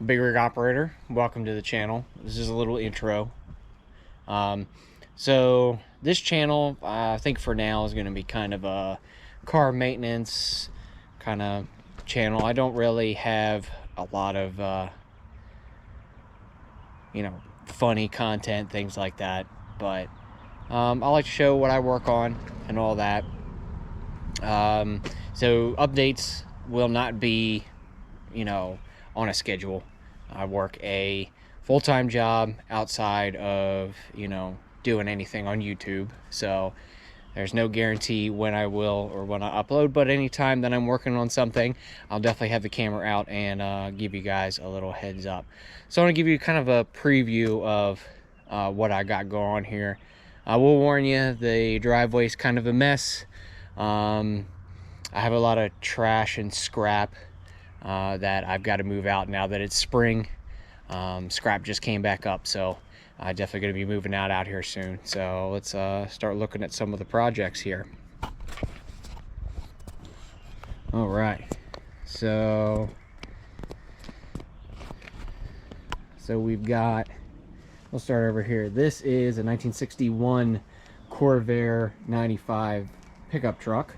Big Rig Operator. Welcome to the channel. This is a little intro. So this channel, I think for now, is going to be kind of a car maintenance kind of channel. I don't really have a lot of funny content, things like that, but I like to show what I work on and all that. So updates will not be on a schedule. I work a full-time job outside of doing anything on YouTube, so there's no guarantee when I will or when I upload, but anytime that I'm working on something, I'll definitely have the camera out and give you guys a little heads up. So I want to give you kind of a preview of what I got going on here. I will warn you, the driveway is kind of a mess. I have a lot of trash and scrap that I've got to move out now that it's spring. Scrap just came back up, so I'm definitely going to be moving out here soon. So let's start looking at some of the projects here. All right, so we've got, we'll start over here. This is a 1961 Corvair 95 pickup truck.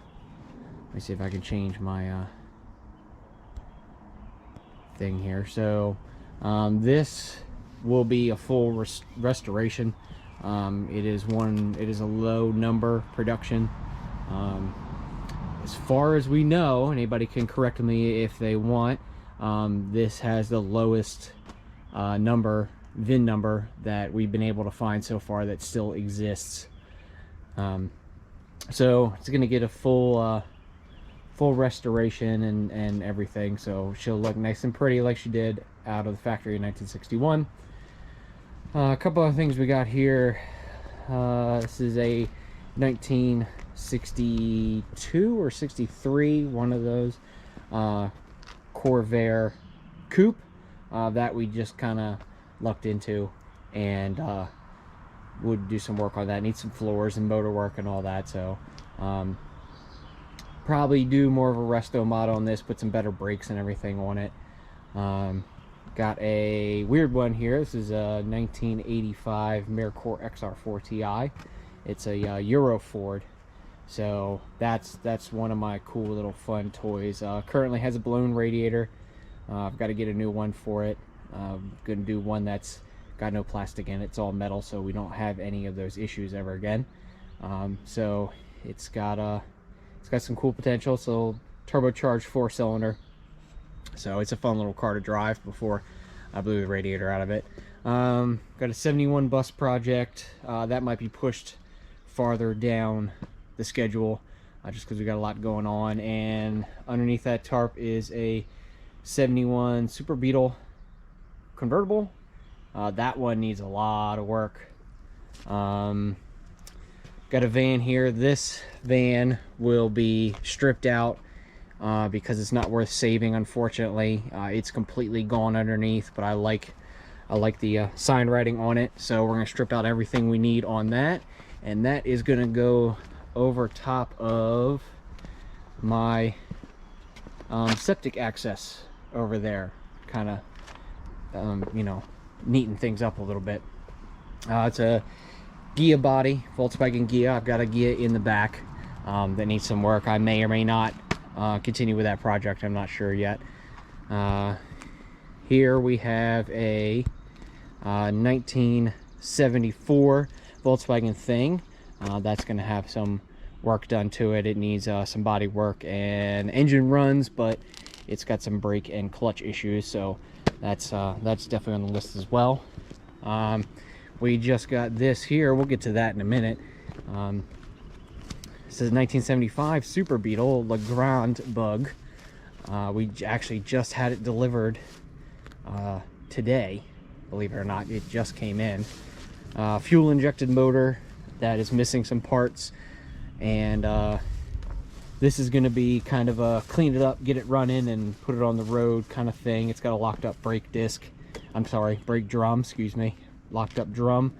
Let me see if I can change my thing here. So this will be a full restoration. It is a low number production. As far as we know, anybody can correct me if they want, this has the lowest VIN number that we've been able to find so far that still exists. So it's going to get a full restoration and everything, so she'll look nice and pretty like she did out of the factory in 1961. A couple of things we got here. This is a 1962 or 63, one of those, Corvair coupe that we just kind of lucked into and would do some work on that. Need some floors and motor work and all that, so probably do more of a resto mod on this, put some better brakes and everything on it. Got a weird one here. This is a 1985 Mercor XR4 Ti. It's a Euro Ford, so that's one of my cool little fun toys. Currently has a blown radiator. I've got to get a new one for it. Gonna do one that's got no plastic in it. It's all metal, so we don't have any of those issues ever again. So it's got some cool potential. So turbocharged 4-cylinder, so it's a fun little car to drive before I blew the radiator out of it. Got a 71 bus project that might be pushed farther down the schedule just because we got a lot going on. And underneath that tarp is a 71 Super Beetle convertible. That one needs a lot of work. Got a van here. This van will be stripped out because it's not worth saving, unfortunately. It's completely gone underneath, but I like the sign writing on it, so we're gonna strip out everything we need on that, and that is gonna go over top of my septic access over there, kind of neaten things up a little bit. It's a Ghia body, Volkswagen Ghia. I've got a Ghia in the back that needs some work. I may or may not continue with that project. I'm not sure yet. Here we have a 1974 Volkswagen Thing. That's going to have some work done to it. It needs some body work, and engine runs, but it's got some brake and clutch issues, so that's definitely on the list as well. We just got this here. We'll get to that in a minute. This is 1975 Super Beetle Legrand Bug. We actually just had it delivered today, believe it or not. It just came in. Fuel injected motor that is missing some parts, and this is going to be kind of a clean it up, get it running, and put it on the road kind of thing. It's got a locked up brake disc. Brake drum, excuse me. Locked up drum.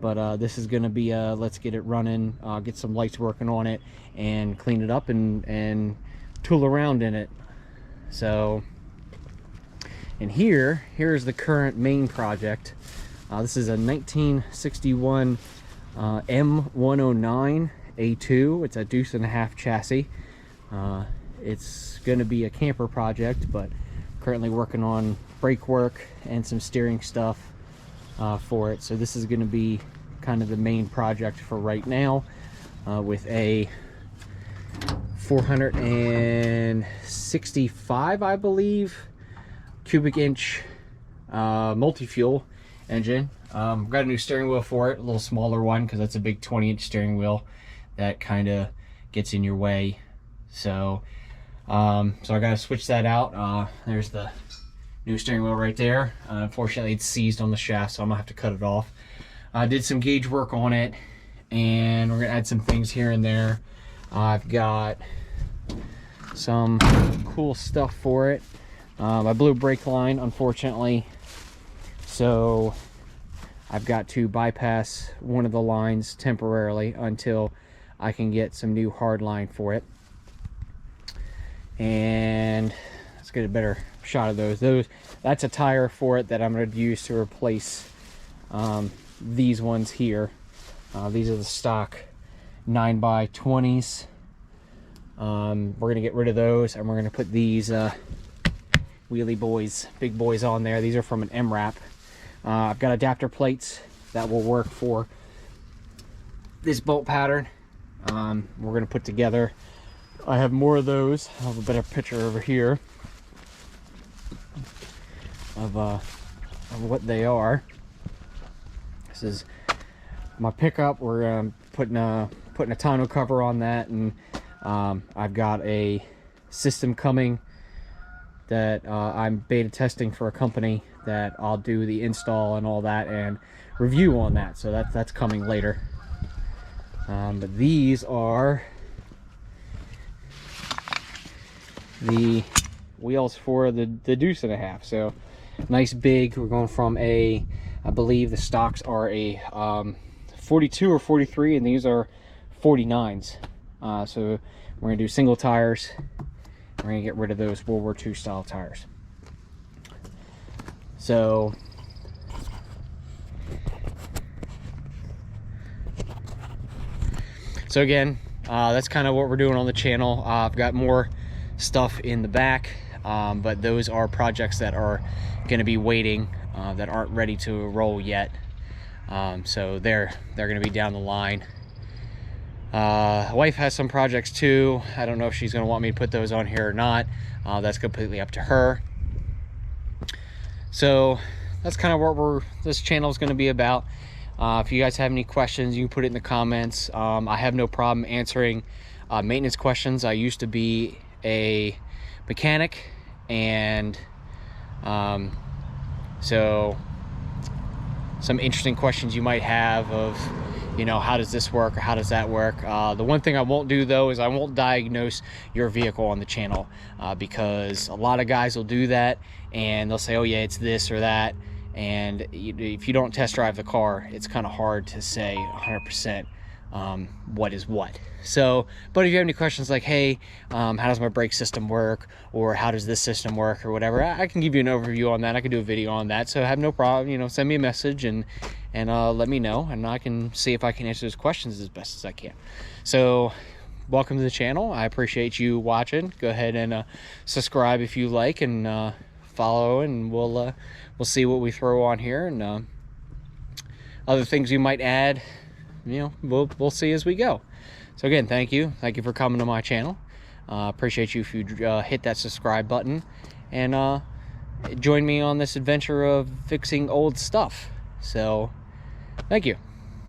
But this is going to be let's get it running, get some lights working on it, and clean it up and tool around in it. So And here's the current main project. This is a 1961 M109 A2. It's a deuce and a half chassis. It's going to be a camper project, but currently working on brake work and some steering stuff for it. So this is going to be kind of the main project for right now, with a 465, I believe, cubic inch multi-fuel engine. Got a new steering wheel for it, a little smaller one because that's a big 20-inch steering wheel that kind of gets in your way. So I gotta switch that out. There's the new steering wheel right there. Unfortunately, it's seized on the shaft, so I'm gonna have to cut it off. I did some gauge work on it, and we're gonna add some things here and there. I've got some cool stuff for it. I blew a brake line, unfortunately, so I've got to bypass one of the lines temporarily until I can get some new hard line for it. And let's get a better shot of those. That's a tire for it that I'm going to use to replace these ones here. These are the stock 9x20s. We're going to get rid of those, and we're going to put these wheelie boys, big boys on there. These are from an MRAP. I've got adapter plates that will work for this bolt pattern. We're going to put together, I have more of those. I have a better picture over here of what they are. This is my pickup. We're putting a tonneau cover on that, and I've got a system coming that I'm beta testing for a company that I'll do the install and all that and review on that. So that's coming later. But these are the wheels for the deuce and a half. So nice big. We're going from I believe the stocks are a 42 or 43, and these are 49s. So we're gonna do single tires. We're gonna get rid of those World War II style tires. So again, that's kind of what we're doing on the channel. I've got more stuff in the back, but those are projects that are going to be waiting, that aren't ready to roll yet. So they're going to be down the line. Wife has some projects too. I don't know if she's going to want me to put those on here or not. That's completely up to her. So that's kind of what this channel is going to be about. If you guys have any questions, you can put it in the comments. I have no problem answering maintenance questions. I used to be a mechanic, and so some interesting questions you might have of, you know, how does this work or how does that work. The one thing I won't do though is I won't diagnose your vehicle on the channel, because a lot of guys will do that and they'll say, oh yeah, it's this or that, and if you don't test drive the car, it's kind of hard to say 100% what is what. So, but if you have any questions like, hey, how does my brake system work, or how does this system work, or whatever, I can give you an overview on that. I can do a video on that, so have no problem, you know, send me a message and let me know, and I can see if I can answer those questions as best as I can. So welcome to the channel. I appreciate you watching. Go ahead and subscribe if you like, and follow, and we'll see what we throw on here, and other things you might add, you know, we'll see as we go. So again, thank you for coming to my channel. Appreciate you if you hit that subscribe button and join me on this adventure of fixing old stuff. So thank you.